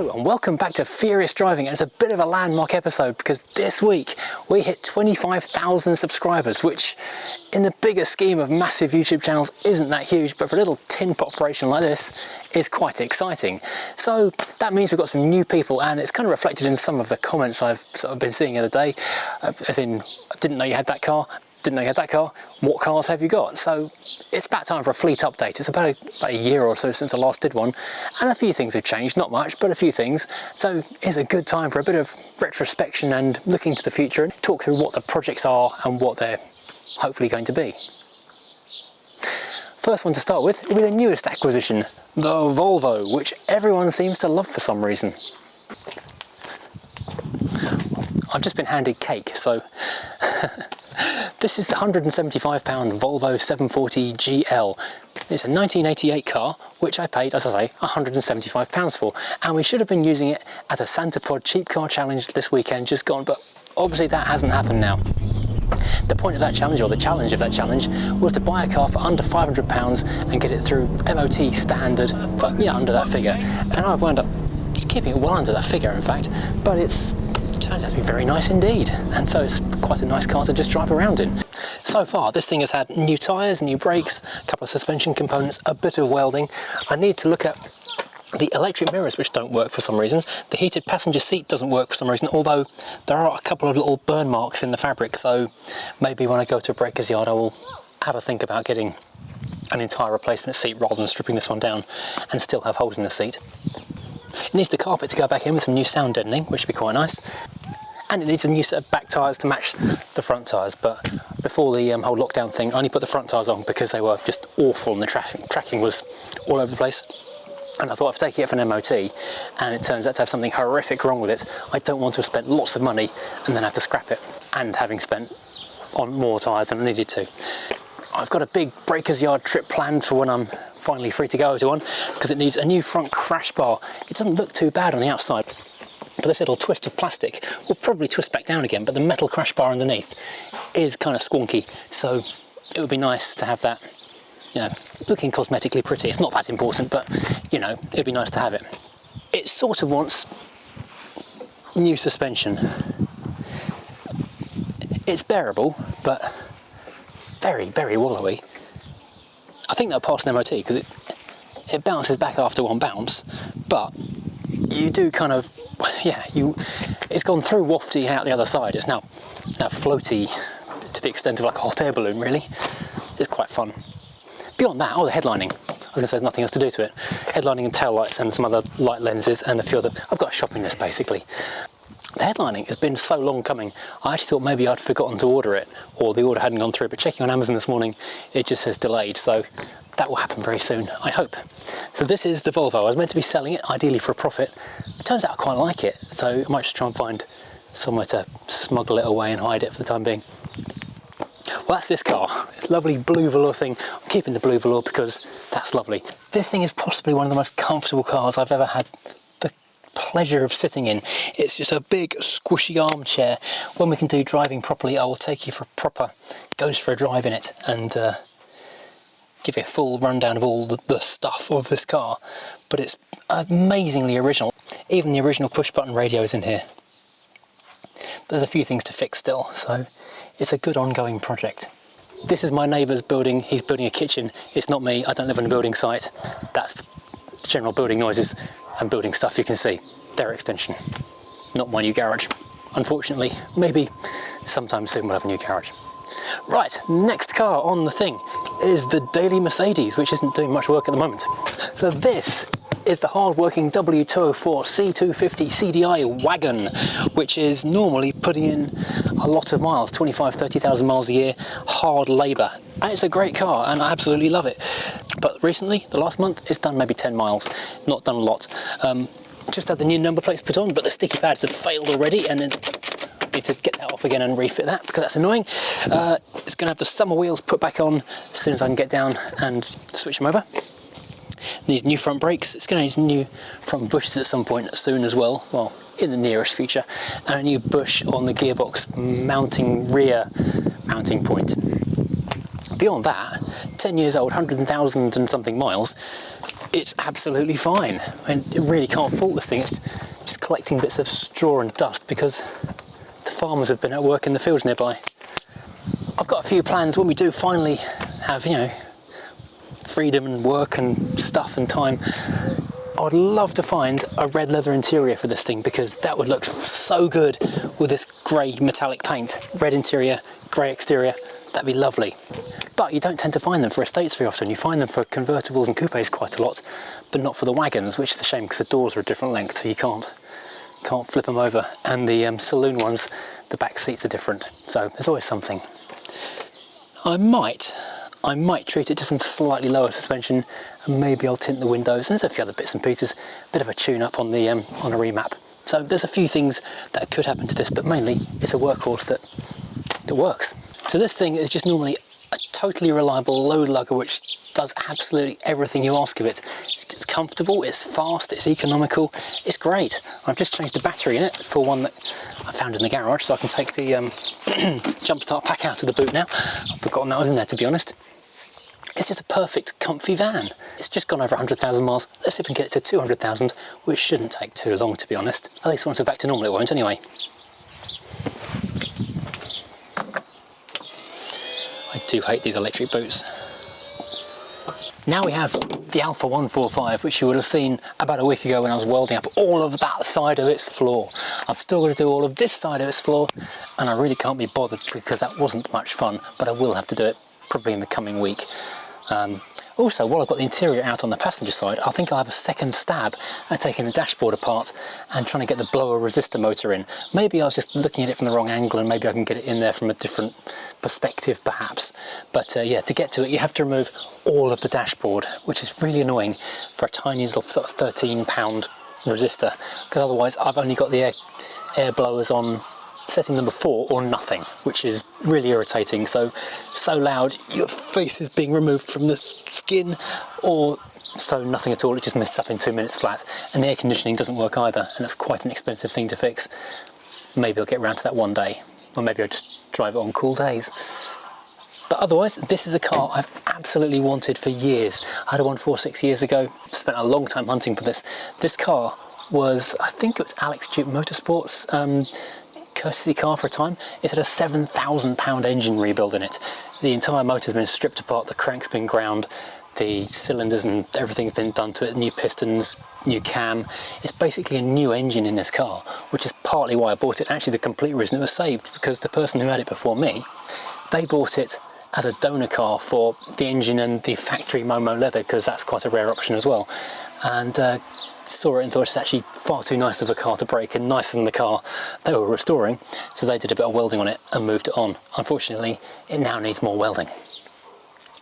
Hello and welcome back to Furious Driving. And it's a bit of a landmark episode because this week we hit 25,000 subscribers, which in the bigger scheme of massive YouTube channels isn't that huge, but for a little tin pot operation like this is quite exciting. So that means we've got some new people, and it's kind of reflected in some of the comments I've sort of been seeing the other day, as in, I didn't know you had that car. Didn't know you had that car. What cars have you got? So it's about time for a fleet update. It's about a year or so since I last did one, and a few things have changed. Not much, but a few things. So it's a good time for a bit of retrospection and looking to the future and talk through what the projects are and what they're hopefully going to be. First one to start with will be the newest acquisition, the Volvo, which everyone seems to love for some reason. I've just been handed cake, so this is the £175 Volvo 740 GL. It's a 1988 car, which I paid, as I say, £175 for, and we should have been using it at a Santa Pod cheap car challenge this weekend just gone, but obviously that hasn't happened now. The point of that challenge, or the challenge of that challenge, was to buy a car for under £500 and get it through MOT standard, but yeah, under that figure. And I've wound up keeping it well under that figure, in fact, but it turns out to be very nice indeed, and so it's quite a nice car to just drive around in. So far this thing has had new tyres, new brakes, a couple of suspension components, a bit of welding. I need to look at the electric mirrors, which don't work for some reason. The heated passenger seat doesn't work for some reason, although there are a couple of little burn marks in the fabric, so maybe when I go to a breaker's yard I will have a think about getting an entire replacement seat rather than stripping this one down and still have holes in the seat. It needs the carpet to go back in with some new sound deadening, which would be quite nice. And it needs a new set of back tyres to match the front tyres, but before the whole lockdown thing, I only put the front tyres on because they were just awful and the tracking was all over the place. And I thought, if I take it for an MOT and it turns out to have something horrific wrong with it, I don't want to have spent lots of money and then have to scrap it, and having spent on more tyres than I needed to. I've got a big breaker's yard trip planned for when I'm finally free to go to one, because it needs a new front crash bar. It doesn't look too bad on the outside, but this little twist of plastic will probably twist back down again, but the metal crash bar underneath is kind of squonky, so it would be nice to have that, you know, looking cosmetically pretty. It's not that important, but you know, it'd be nice to have it. It sort of wants new suspension. It's bearable, but very, very wallowy. I think that'll pass an MOT because it bounces back after one bounce, but you do kind of, yeah, it's gone through wafty out the other side. It's now floaty to the extent of like a hot air balloon, really. It's quite fun. Beyond that, oh, the headlining. I was going to say there's nothing else to do to it. Headlining and tail lights and some other light lenses and a few other, I've got a shopping list basically. The headlining has been so long coming, I actually thought maybe I'd forgotten to order it, or the order hadn't gone through, but checking on Amazon this morning, it just says delayed, so that will happen very soon, I hope. So this is the Volvo. I was meant to be selling it, ideally for a profit. It turns out I quite like it, so I might just try and find somewhere to smuggle it away and hide it for the time being. Well, that's this car. It's a lovely blue velour thing. I'm keeping the blue velour because that's lovely. This thing is possibly one of the most comfortable cars I've ever had the pleasure of sitting in. It's just a big squishy armchair. When we can do driving properly, I will take you for a proper goes for a drive in it and give you a full rundown of all the stuff of this car. But it's amazingly original. Even the original push button radio is in here. But there's a few things to fix still, so it's a good ongoing project. This is my neighbour's building. He's building a kitchen. It's not me. I don't live on a building site. That's the general building noises and building stuff you can see. Their extension, not my new garage. Unfortunately, maybe sometime soon we'll have a new garage. Right, next car on the thing is the Daily Mercedes, which isn't doing much work at the moment. So this is the hard-working W204 C250 CDI wagon, which is normally putting in a lot of miles, 30,000 miles a year, hard labour. And it's a great car and I absolutely love it. But recently, the last month, it's done maybe 10 miles, not done a lot. Just had the new number plates put on, but the sticky pads have failed already, and then I need to get that off again and refit that because that's annoying. It's going to have the summer wheels put back on as soon as I can get down and switch them over. Needs new front brakes. It's going to need new front bushes at some point soon as well, well, in the nearest future, and a new bush on the gearbox rear mounting point. Beyond that, 10 years old, 100,000 and something miles, it's absolutely fine. I mean, you really can't fault this thing. It's just collecting bits of straw and dust because the farmers have been at work in the fields nearby. I've got a few plans when we do finally have, you know, freedom and work and stuff and time. I would love to find a red leather interior for this thing because that would look so good with this grey metallic paint. Red interior, grey exterior, that'd be lovely. But you don't tend to find them for estates very often. You find them for convertibles and coupes quite a lot, but not for the wagons, which is a shame because the doors are a different length, so you can't flip them over. And the saloon ones, the back seats are different, so there's always something. I might treat it to some slightly lower suspension, and maybe I'll tint the windows. And there's a few other bits and pieces, bit of a tune-up on the on a remap. So there's a few things that could happen to this, but mainly it's a workhorse that works. So this thing is just normally a totally reliable load lugger which does absolutely everything you ask of it. It's comfortable, it's fast, it's economical, it's great. I've just changed the battery in it for one that I found in the garage, so I can take the jump start pack out of the boot now. I've forgotten that was in there, to be honest. It's just a perfect, comfy van. It's just gone over 100,000 miles. Let's see if we can get it to 200,000, which shouldn't take too long, to be honest. At least once we're back to normal, it won't anyway. I do hate these electric boots. Now we have the Alfa 145, which you would have seen about a week ago when I was welding up all of that side of its floor. I've still got to do all of this side of its floor, and I really can't be bothered because that wasn't much fun, but I will have to do it probably in the coming week. Also, while I've got the interior out on the passenger side, I think I'll have a second stab at taking the dashboard apart and trying to get the blower resistor motor in. Maybe I was just looking at it from the wrong angle and maybe I can get it in there from a different perspective perhaps. But yeah, to get to it you have to remove all of the dashboard, which is really annoying for a tiny little sort of 13-pound resistor, because otherwise I've only got the air blowers on setting number 4 or nothing, which is really irritating. So loud your face is being removed from the skin, or so nothing at all, it just misses up in 2 minutes flat. And the air conditioning doesn't work either, and that's quite an expensive thing to fix. Maybe I'll get around to that one day, or maybe I'll just drive it on cool days. But otherwise, this is a car I've absolutely wanted for years. I had a 146 years ago, spent a long time hunting for this. This car was, I think it was Alex Duke Motorsports, courtesy car for a time. It had a £7,000 engine rebuild in it. The entire motor's been stripped apart, the crank's been ground, the cylinders and everything's been done to it, new pistons, new cam. It's basically a new engine in this car, which is partly why I bought it. Actually, the complete reason it was saved, because the person who had it before me, they bought it as a donor car for the engine and the factory Momo leather, because that's quite a rare option as well. And saw it and thought it's actually far too nice of a car to break, and nicer than the car they were restoring, so they did a bit of welding on it and moved it on. Unfortunately, it now needs more welding.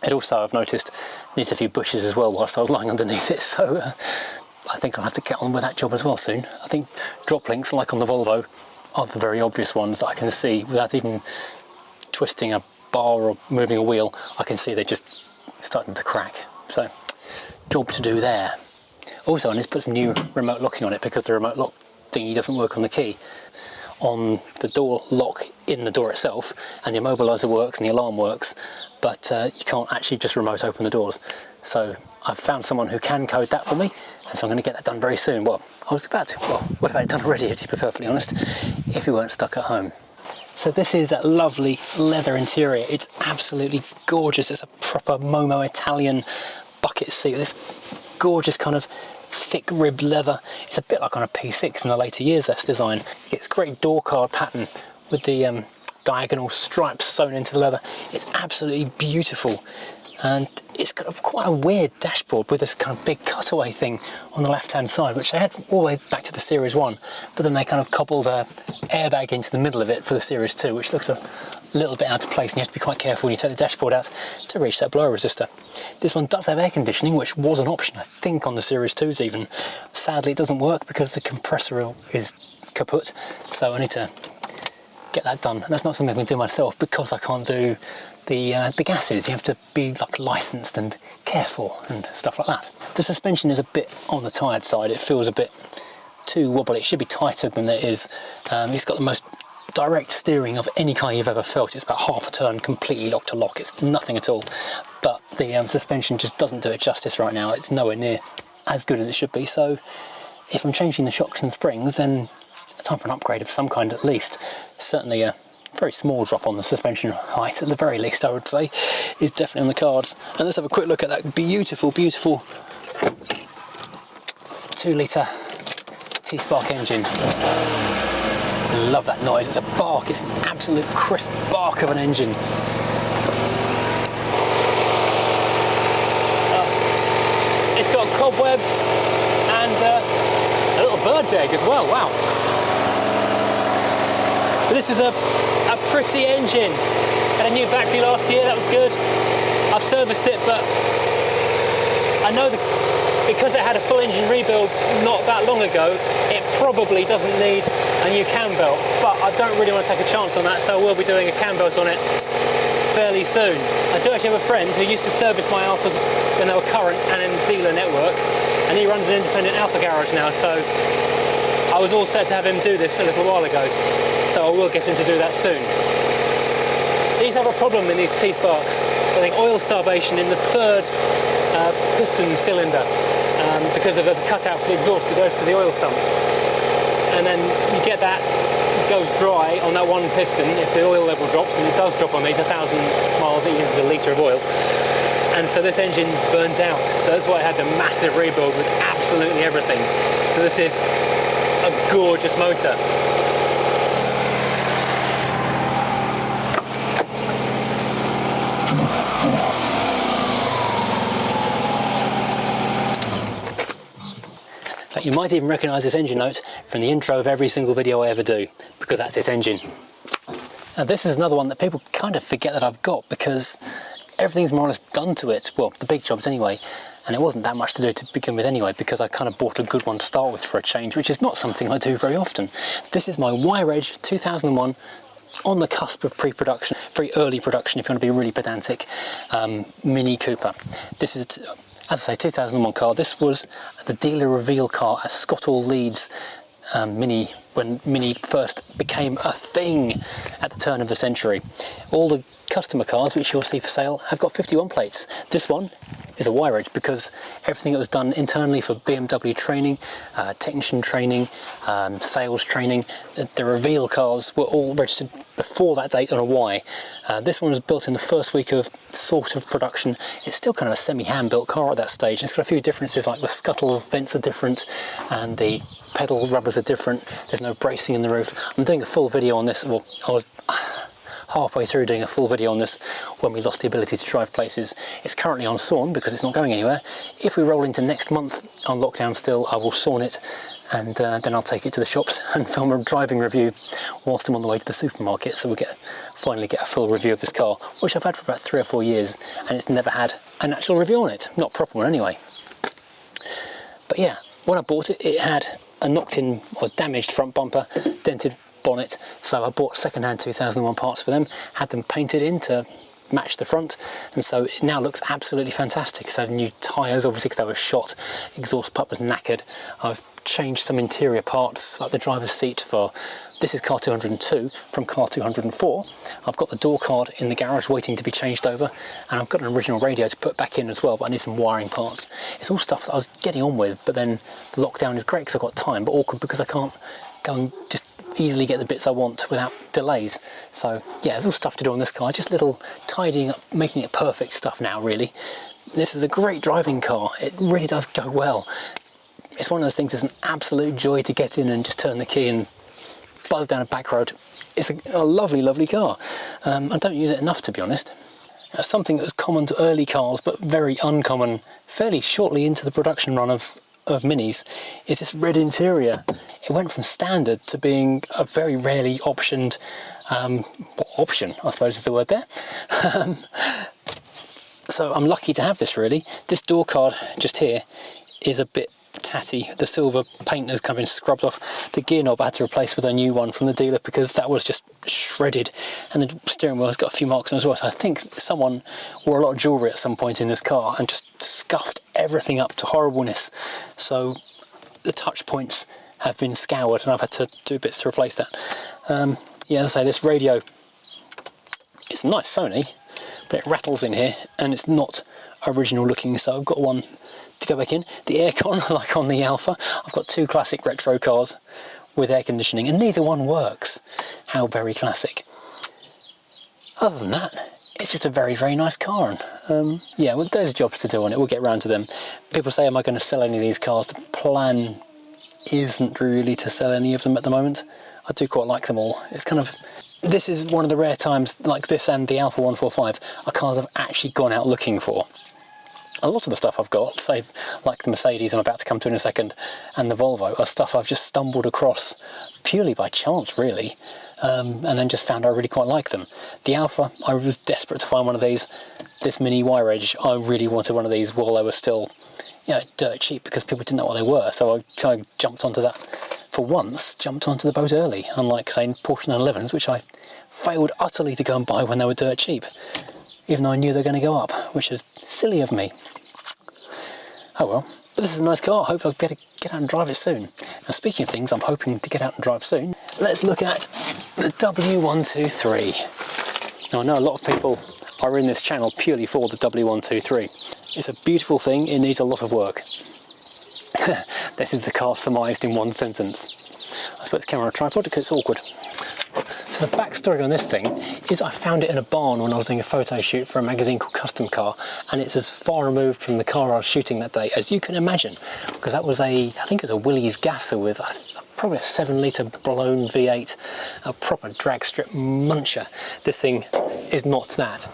It also, I've noticed, needs a few bushes as well whilst I was lying underneath it, so I think I'll have to get on with that job as well soon. I think drop links, like on the Volvo, are the very obvious ones that I can see without even twisting a bar or moving a wheel. I can see they're just starting to crack, so job to do there. Also, I need to put some new remote locking on it, because the remote lock thingy doesn't work on the key. On the door lock in the door itself, and the immobiliser works and the alarm works, but you can't actually just remote open the doors. So I've found someone who can code that for me, and so I'm going to get that done very soon. Well, I was about to. Well, would have had it done already, to be perfectly honest, if we weren't stuck at home. So this is a lovely leather interior. It's absolutely gorgeous. It's a proper Momo Italian bucket seat. This gorgeous kind of thick ribbed leather. It's a bit like on a P6 in the later years, that's design. You get this great door card pattern with the diagonal stripes sewn into the leather. It's absolutely beautiful, and it's got quite a weird dashboard with this kind of big cutaway thing on the left hand side, which they had all the way back to the Series 1, but then they kind of cobbled a airbag into the middle of it for the Series 2, which looks a little bit out of place, and you have to be quite careful when you take the dashboard out to reach that blower resistor. This one does have air conditioning, which was an option, I think, on the Series 2s even. Sadly, it doesn't work because the compressor is kaput, so I need to get that done. And that's not something I can do myself because I can't do the gases. You have to be like licensed and careful and stuff like that. The suspension is a bit on the tired side. It feels a bit too wobbly. It should be tighter than it is. It's got the most direct steering of any car you've ever felt. It's about half a turn completely lock to lock. It's nothing at all. But the suspension just doesn't do it justice right now. It's nowhere near as good as it should be. So if I'm changing the shocks and springs, then time for an upgrade of some kind at least. Certainly a very small drop on the suspension height, at the very least, I would say, is definitely on the cards. And let's have a quick look at that beautiful, beautiful 2-litre T-Spark engine. Love that noise. It's a bark. It's an absolute crisp bark of an engine. It's got cobwebs and a little bird's egg as well. Wow. But this is a pretty engine. Had a new battery last year, that was good. I've serviced it, but I know because it had a full engine rebuild not that long ago, it probably doesn't need a new cam belt. But I don't really want to take a chance on that, so we'll be doing a cam belt on it fairly soon. I do actually have a friend who used to service my Alfas when they were current and in the dealer network, and he runs an independent Alfa garage now, so I was all set to have him do this a little while ago, so I will get him to do that soon. These have a problem in these T-Sparks. I think oil starvation in the third piston cylinder, because there's a cutout for the exhaust that goes to the oil sump. And then you get that, it goes dry on that one piston if the oil level drops, and it does drop on these, 1,000 miles it uses a litre of oil. And so this engine burns out. So that's why I had the massive rebuild with absolutely everything. So this is a gorgeous motor. You might even recognise this engine note from the intro of every single video I ever do, because that's this engine. Now this is another one that people kind of forget that I've got, because everything's more or less done to it, well, the big jobs anyway, and it wasn't that much to do to begin with anyway, because I kind of bought a good one to start with for a change, which is not something I do very often. This is my Y-Reg 2001, on the cusp of pre-production, very early production if you want to be really pedantic, Mini Cooper. This is, as I say, 2001 car. This was the dealer reveal car at Scotall Leeds Mini, when Mini first became a thing at the turn of the century. All the customer cars which you'll see for sale have got 51 plates. This one is a Y-Reg because everything that was done internally for BMW training, technician training, sales training, the reveal cars were all registered before that date on a Y. This one was built in the first week of sort of production. It's still kind of a semi-hand built car at that stage. It's got a few differences, like the scuttle vents are different and the pedal rubbers are different. There's no bracing in the roof. I'm doing a full video on this. Well, I was halfway through doing a full video on this when we lost the ability to drive places. It's currently on sawn because it's not going anywhere. If we roll into next month on lockdown still, I will sawn it, and then I'll take it to the shops and film a driving review whilst I'm on the way to the supermarket, so we'll finally get a full review of this car, which I've had for about 3 or 4 years, and it's never had an actual review on it, not a proper one anyway. But yeah, when I bought it, it had a knocked in or damaged front bumper, dented bonnet, so I bought second-hand 2001 parts for them, had them painted in to match the front, and so it now looks absolutely fantastic. It's had new tyres, obviously, because they were shot, exhaust pipe was knackered. I've changed some interior parts, like the driver's seat for, this is car 202 from car 204. I've got the door card in the garage waiting to be changed over, and I've got an original radio to put back in as well, but I need some wiring parts. It's all stuff that I was getting on with, but then the lockdown is great because I've got time, but awkward because I can't go and just easily get the bits I want without delays. So yeah, there's all stuff to do on this car, just little tidying up, making it perfect stuff now really. This is a great driving car, it really does go well. It's one of those things that's an absolute joy to get in and just turn the key and buzz down a back road. It's a lovely, lovely car. I don't use it enough, to be honest. Something that was common to early cars but very uncommon fairly shortly into the production run of Minis is this red interior. It went from standard to being a very rarely optioned, option I suppose is the word there. So I'm lucky to have this really. This door card just here is a bit tatty. The silver paint has come in scrubbed off. The gear knob I had to replace with a new one from the dealer because that was just shredded, and the steering wheel has got a few marks on it as well. So I think someone wore a lot of jewellery at some point in this car and just scuffed everything up to horribleness. So the touch points have been scoured and I've had to do bits to replace that. Yeah, as I say, this radio, it's a nice Sony, but it rattles in here and it's not original looking, so I've got one to go back in. The aircon, like on the Alfa, I've got two classic retro cars with air conditioning and neither one works. How very classic. Other than that, it's just a very, very nice car. And yeah, well, there's jobs to do on it. We'll get around to them. People say, am I going to sell any of these cars? The plan isn't really to sell any of them at the moment. I do quite like them all. It's kind of, this is one of the rare times, like this and the Alfa 145, are cars I've actually gone out looking for. A lot of the stuff I've got, say like the Mercedes I'm about to come to in a second, and the Volvo, are stuff I've just stumbled across purely by chance, really, and then just found I really quite like them. The Alfa, I was desperate to find one of these. This Mini Y-Reg, I really wanted one of these while they were still, you know, dirt cheap, because people didn't know what they were, so I kind of jumped onto that. For once, jumped onto the boat early, unlike, say, Porsche 911s, which I failed utterly to go and buy when they were dirt cheap, even though I knew they were going to go up, which is silly of me. Oh well, but this is a nice car. Hopefully I'll get out and drive it soon. Now, speaking of things I'm hoping to get out and drive soon, let's look at the W123. Now, I know a lot of people are in this channel purely for the W123. It's a beautiful thing, it needs a lot of work. This is the car surmised in one sentence. I suppose the camera on a tripod because it's awkward. So the backstory on this thing is I found it in a barn when I was doing a photo shoot for a magazine called Custom Car, and it's as far removed from the car I was shooting that day as you can imagine, because that was I think it was a Willys Gasser with probably a 7-litre blown V8, a proper drag strip muncher. This thing is not that.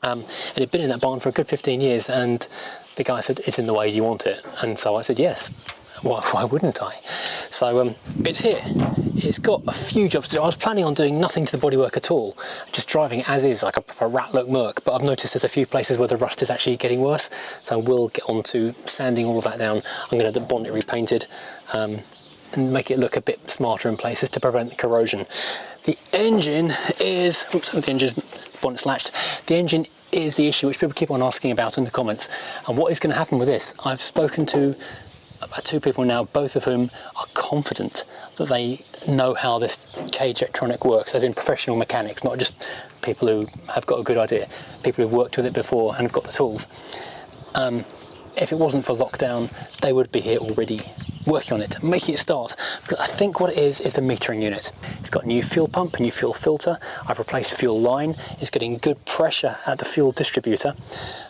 It had been in that barn for a good 15 years, and the guy said, it's in the way, do you want it? And so I said, yes. Why wouldn't I? So it's here. It's got a few jobs to do. I was planning on doing nothing to the bodywork at all, just driving it as is, like a proper rat-look Merc, but I've noticed there's a few places where the rust is actually getting worse, so we'll get on to sanding all of that down. I'm going to have the bonnet repainted and make it look a bit smarter in places to prevent corrosion. The engine is, oops, the engine's bonnet's latched. The engine is the issue which people keep on asking about in the comments, and what is going to happen with this? I've spoken to about 2 people now, both of whom are confident that they know how this cage electronic works, as in professional mechanics, not just people who have got a good idea, people who've worked with it before and have got the tools. If it wasn't for lockdown, they would be here already working on it, making it start. Because I think what it is the metering unit. It's got a new fuel pump, a new fuel filter. I've replaced fuel line. It's getting good pressure at the fuel distributor,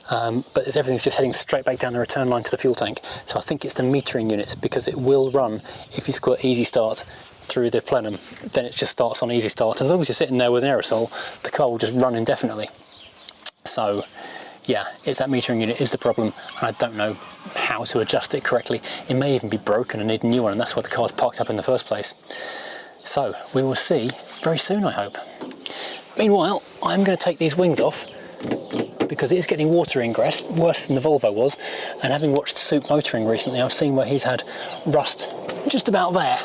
but everything's just heading straight back down the return line to the fuel tank. So I think it's the metering unit, because it will run if you've got easy start through the plenum. Then it just starts on easy start. As long as you're sitting there with an aerosol, the car will just run indefinitely. So yeah, it's that metering unit is the problem, and I don't know how to adjust it correctly. It may even be broken and need a new one, and that's why the car's parked up in the first place. So we will see very soon, I hope. Meanwhile, I'm going to take these wings off because it is getting water ingress, worse than the Volvo was, and having watched Soup Motoring recently, I've seen where he's had rust just about there.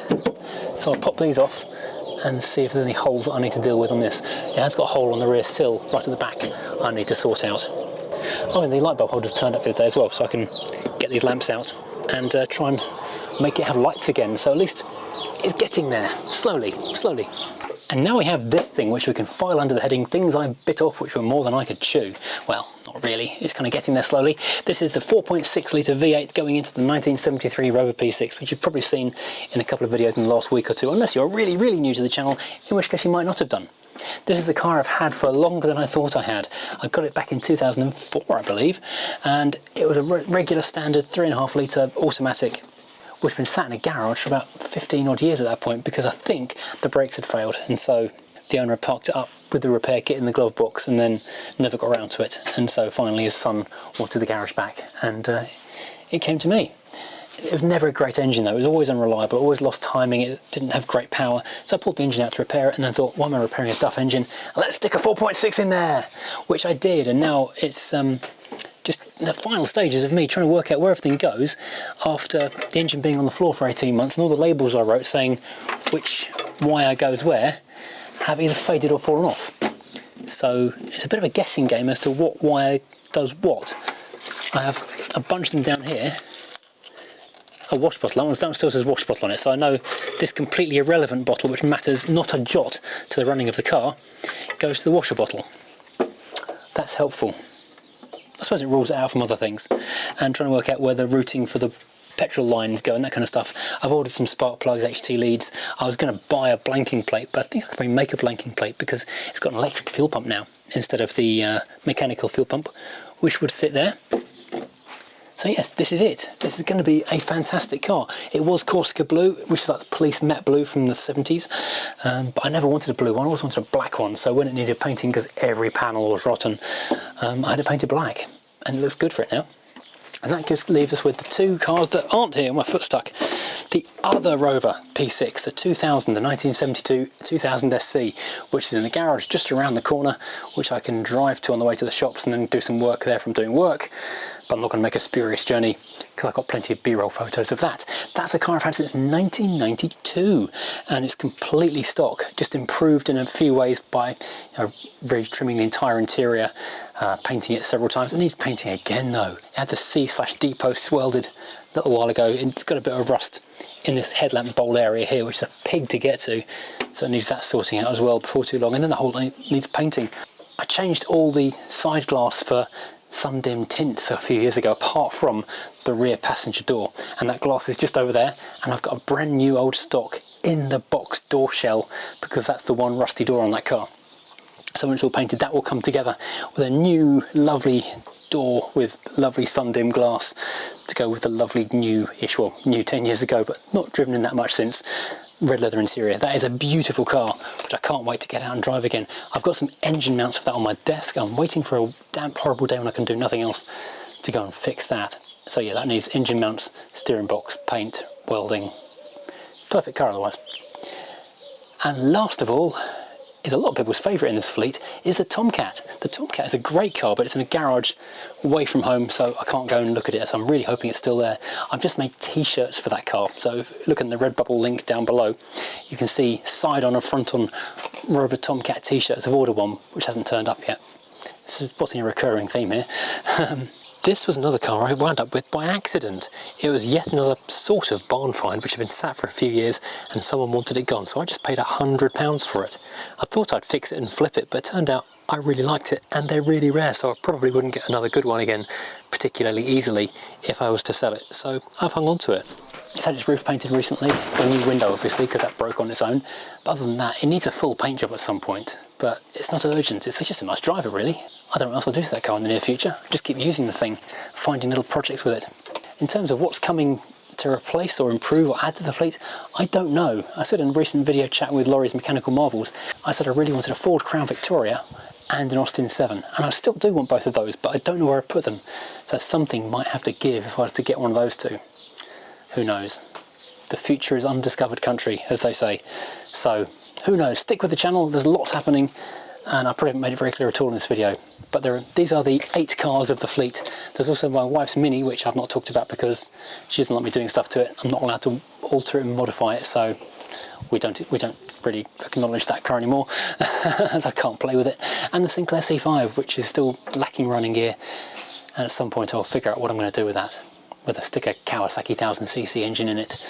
So I'll pop these off and see if there's any holes that I need to deal with on this. It has got a hole on the rear sill right at the back I need to sort out. Oh, and the light bulb holder's turned up the other day as well, so I can get these lamps out and try and make it have lights again. So at least it's getting there, slowly, slowly. And now we have this thing which we can file under the heading things I bit off which were more than I could chew. Well, not really, it's kind of getting there slowly. This is the 4.6 litre V8 going into the 1973 Rover P6, which you've probably seen in a couple of videos in the last week or two, unless you're really, really new to the channel, in which case you might not have done. This is the car I've had for longer than I thought I had. I got it back in 2004, I believe, and it was a regular standard 3.5 litre automatic, which had been sat in a garage for about 15 odd years at that point, because I think the brakes had failed, and so the owner had parked it up with the repair kit in the glove box and then never got around to it, and so finally his son wanted the garage back, and it came to me. It was never a great engine though, it was always unreliable, always lost timing, it didn't have great power, so I pulled the engine out to repair it and then thought, why am I repairing a duff engine? Let's stick a 4.6 in there! Which I did, and now it's just the final stages of me trying to work out where everything goes after the engine being on the floor for 18 months and all the labels I wrote saying which wire goes where have either faded or fallen off. So it's a bit of a guessing game as to what wire does what. I have a bunch of them down here, a wash bottle. That one still says wash bottle on it, so I know this completely irrelevant bottle, which matters not a jot to the running of the car, goes to the washer bottle. That's helpful. I suppose it rules it out from other things. And trying to work out where the routing for the petrol lines go and that kind of stuff. I've ordered some spark plugs, HT leads. I was going to buy a blanking plate, but I think I could probably make a blanking plate because it's got an electric fuel pump now instead of the mechanical fuel pump, which would sit there. So yes, this is it. This is going to be a fantastic car. It was Corsica blue, which is like the police matte blue from the 70s, but I never wanted a blue one. I always wanted a black one. So when it needed painting, because every panel was rotten, I had it painted black, and it looks good for it now. And that just leaves us with the two cars that aren't here. My foot stuck. The other Rover P6, the 2000, the 1972 2000 SC, which is in the garage just around the corner, which I can drive to on the way to the shops and then do some work there from doing work. But I'm not going to make a spurious journey because I've got plenty of B-roll photos of that. That's a car I've had since 1992, and it's completely stock, just improved in a few ways by really trimming the entire interior, painting it several times. It needs painting again though. It had the C/D posts welded a little while ago. It's got a bit of rust in this headlamp bowl area here, which is a pig to get to, so it needs that sorting out as well before too long. And then the whole thing needs painting. I changed all the side glass for sun-dim tints a few years ago, apart from the rear passenger door, and that glass is just over there, and I've got a brand new old stock in the box door shell because that's the one rusty door on that car. So when it's all painted, that will come together with a new lovely door with lovely sun-dim glass to go with the lovely new-ish, well, new 10 years ago, but not driven in that much since, red leather interior. That is a beautiful car, which I can't wait to get out and drive again. I've got some engine mounts for that on my desk. I'm waiting for a damp horrible day when I can do nothing else to go and fix that. So yeah, that needs engine mounts, steering box, paint, welding. Perfect car otherwise. And last of all, is a lot of people's favourite in this fleet, is the Tomcat. The Tomcat is a great car, but it's in a garage away from home, so I can't go and look at it, so I'm really hoping it's still there. I've just made t-shirts for that car, so if you look in the Redbubble link down below, you can see side on and front on Rover Tomcat t-shirts. I've ordered one, which hasn't turned up yet. This is what's a recurring theme here. This was another car I wound up with by accident. It was yet another sort of barn find which had been sat for a few years and someone wanted it gone, so I just paid £100 for it. I thought I'd fix it and flip it, but it turned out I really liked it and they're really rare, so I probably wouldn't get another good one again particularly easily if I was to sell it, so I've hung on to it. It's had its roof painted recently, a new window obviously because that broke on its own, but other than that it needs a full paint job at some point, but it's not urgent, it's just a nice driver really. I don't know what else I'll do to that car in the near future, just keep using the thing, finding little projects with it. In terms of what's coming to replace or improve or add to the fleet, I don't know. I said in a recent video chat with Laurie's Mechanical Marvels, I said I really wanted a Ford Crown Victoria and an Austin 7, and I still do want both of those, but I don't know where I put them, so something might have to give if I was to get one of those two. Who knows? The future is undiscovered country, as they say. So, who knows? Stick with the channel, there's lots happening, and I probably haven't made it very clear at all in this video. But these are the 8 cars of the fleet. There's also my wife's Mini, which I've not talked about because she doesn't like me doing stuff to it. I'm not allowed to alter it and modify it, so we don't really acknowledge that car anymore, as I can't play with it. And the Sinclair C5, which is still lacking running gear, and at some point I'll figure out what I'm going to do with that. Whether stick a Kawasaki 1000cc engine in it,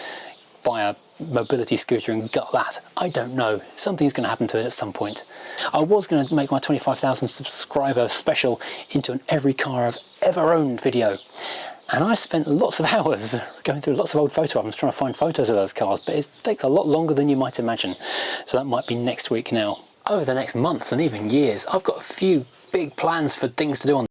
buy a mobility scooter and gut that, I don't know. Something's going to happen to it at some point. I was going to make my 25,000 subscriber special into an every car I've ever owned video, and I spent lots of hours going through lots of old photo albums trying to find photos of those cars, but it takes a lot longer than you might imagine, so that might be next week now. Over the next months and even years, I've got a few big plans for things to do on